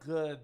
Good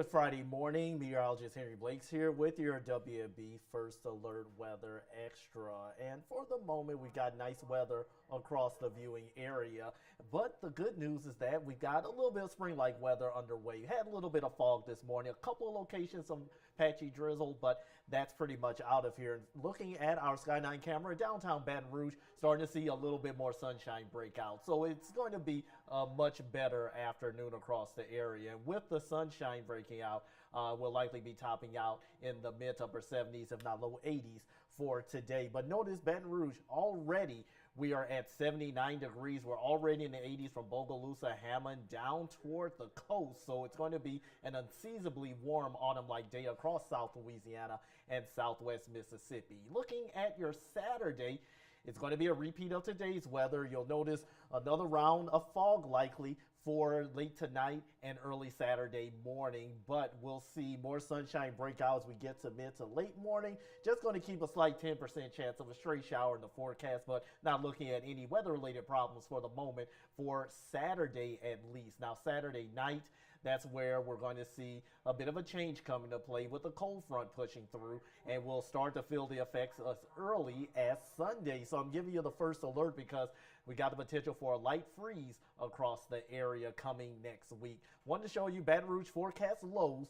Friday morning. Meteorologist Henry Blake's here with your WAFB First Alert Weather Extra. And for the moment, we got nice weather across the viewing area. But the good news is that we got a little bit of spring-like weather underway. Had a little bit of fog this morning, a couple of locations, some patchy drizzle, but that's pretty much out of here. Looking at our Sky9 camera, downtown Baton Rouge, starting to see a little bit more sunshine break out. So it's going to be a much better afternoon across the area. And with the sunshine breaking out, will likely be topping out in the mid to upper 70s, if not low 80s for today. But notice Baton Rouge already. We are at 79 degrees. We're already in the 80s from Bogalusa, Hammond, down toward the coast. So it's going to be an unseasonably warm autumn-like day across South Louisiana and Southwest Mississippi. Looking at your Saturday, it's going to be a repeat of today's weather. You'll notice another round of fog likely for late tonight and early Saturday morning, but we'll see more sunshine break out as we get to mid to late morning. Just going to keep a slight 10% chance of a stray shower in the forecast, but not looking at any weather-related problems for the moment for Saturday at least. Now, Saturday night, that's where we're going to see a bit of a change come into play with the cold front pushing through, and we'll start to feel the effects as early as Sunday. So I'm giving you the first alert because we got the potential for a light freeze across the area coming next week. Wanted to show you Baton Rouge forecast lows,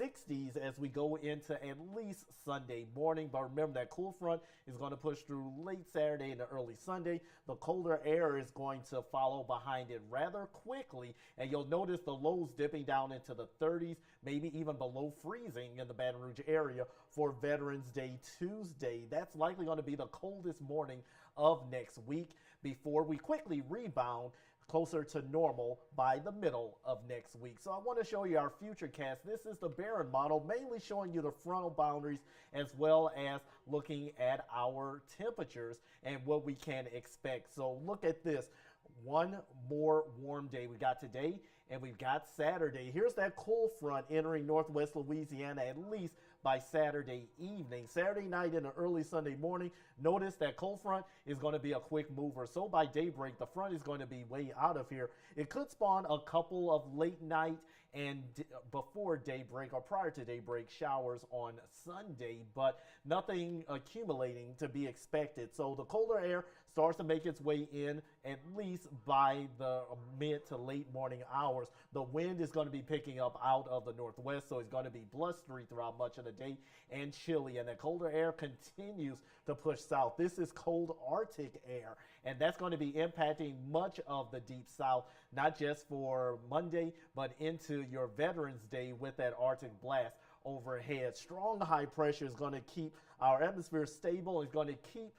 60s as we go into at least Sunday morning. But remember that cool front is going to push through late Saturday into early Sunday. The colder air is going to follow behind it rather quickly, and you'll notice the lows dipping down into the 30s, maybe even below freezing in the Baton Rouge area for Veterans Day Tuesday. That's likely going to be the coldest morning of next week before we quickly rebound closer to normal by the middle of next week. So I want to show you our future cast. This is the Barron model, mainly showing you the frontal boundaries as well as looking at our temperatures and what we can expect. So look at this. One more warm day we got today, and we've got Saturday. Here's that cold front entering northwest Louisiana at least by Saturday evening. Saturday night into early Sunday morning, notice that cold front is going to be a quick mover. So by daybreak, the front is going to be way out of here. It could spawn a couple of late night and before daybreak or prior to daybreak showers on Sunday, but nothing accumulating to be expected. So the colder air starts to make its way in at least by the mid to late morning hours. The wind is going to be picking up out of the northwest, so it's going to be blustery throughout much of the day and chilly, and the colder air continues to push south. This is cold Arctic air, and that's going to be impacting much of the deep south, not just for Monday, but into your Veterans Day with that Arctic blast overhead. Strong high pressure is going to keep our atmosphere stable. It's going to keep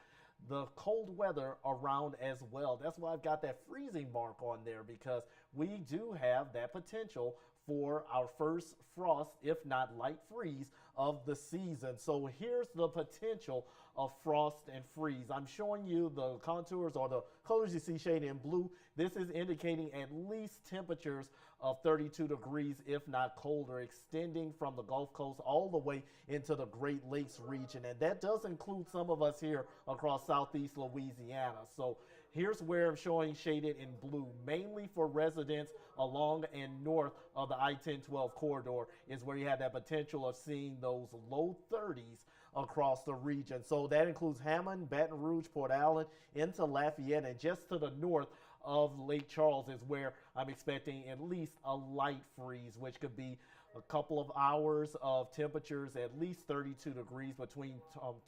the cold weather around as well. That's why I've got that freezing mark on there, because we do have that potential for our first frost, if not light freeze, of the season. So here's the potential of frost and freeze. I'm showing you the contours or the colors you see shaded in blue. This is indicating at least temperatures of 32 degrees, if not colder, extending from the Gulf Coast all the way into the Great Lakes region. And that does include some of us here across southeast Louisiana. So here's where I'm showing shaded in blue, mainly for residents along and north of the I-10-12 corridor is where you have that potential of seeing those low 30s across the region. So that includes Hammond, Baton Rouge, Port Allen, into Lafayette, and just to the north of Lake Charles is where I'm expecting at least a light freeze, which could be a couple of hours of temperatures at least 32 degrees, between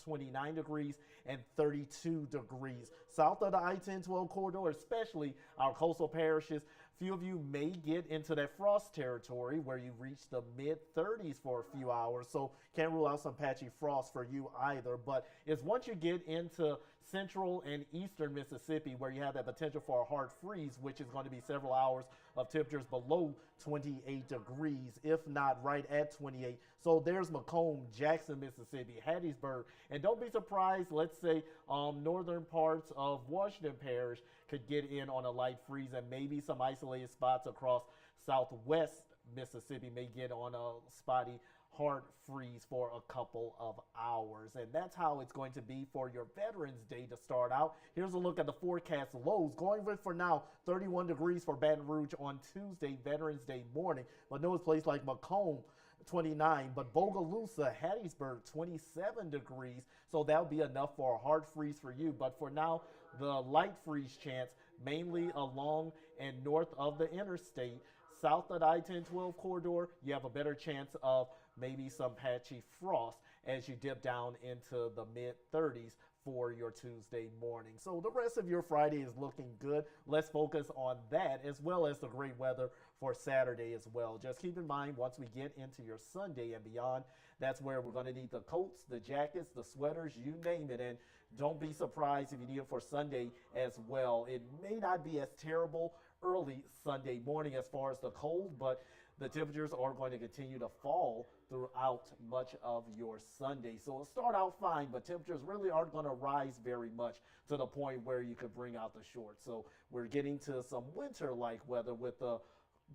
29 degrees and 32 degrees. South of the I-10-12 corridor, especially our coastal parishes, few of you may get into that frost territory where you reach the mid-30s for a few hours, so can't rule out some patchy frost for you either. But it's once you get into central and eastern Mississippi where you have that potential for a hard freeze, which is going to be several hours of temperatures below 28 degrees, if not right at 28. So there's Macomb, Jackson, Mississippi, Hattiesburg, and don't be surprised, let's say northern parts of Washington Parish could get in on a light freeze, and maybe some isolated spots across southwest Mississippi may get on a spotty hard freeze for a couple of hours. And that's how it's going to be for your Veterans Day to start out. Here's a look at the forecast lows. Going with, for now, 31 degrees for Baton Rouge on Tuesday, Veterans Day morning. But notice places like Macomb, 29, but Bogalusa, Hattiesburg, 27 degrees. So that'll be enough for a hard freeze for you. But for now, the light freeze chance mainly along and north of the interstate. South of the I-10-12 corridor, you have a better chance of maybe some patchy frost as you dip down into the mid-30s for your Tuesday morning. So the rest of your Friday is looking good. Let's focus on that as well as the great weather for Saturday as well. Just keep in mind, once we get into your Sunday and beyond, that's where we're going to need the coats, the jackets, the sweaters, you name it. And don't be surprised if you need it for Sunday as well. It may not be as terrible early Sunday morning as far as the cold, but the temperatures are going to continue to fall throughout much of your Sunday. So it'll start out fine, but temperatures really aren't going to rise very much to the point where you could bring out the shorts. So we're getting to some winter-like weather with a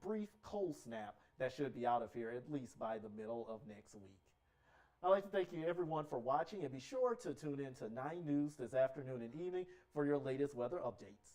brief cold snap that should be out of here at least by the middle of next week. I'd like to thank you everyone for watching, and be sure to tune in to 9 News this afternoon and evening for your latest weather updates.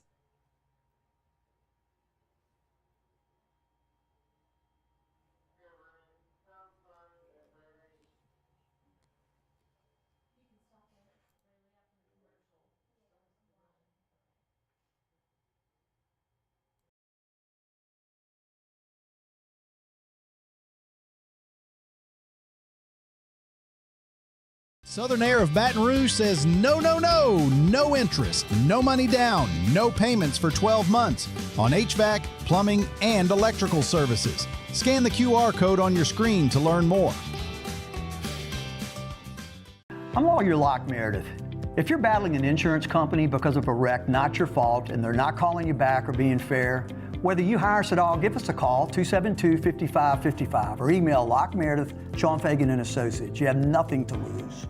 Southern Air of Baton Rouge says no, no, no, no interest, no money down, no payments for 12 months on HVAC, plumbing, and electrical services. Scan the QR code on your screen to learn more. I'm Lawyer Locke Meredith. If you're battling an insurance company because of a wreck not your fault and they're not calling you back or being fair, whether you hire us at all, give us a call, 272-5555, or email Locke Meredith, Sean Fagan and Associates. You have nothing to lose.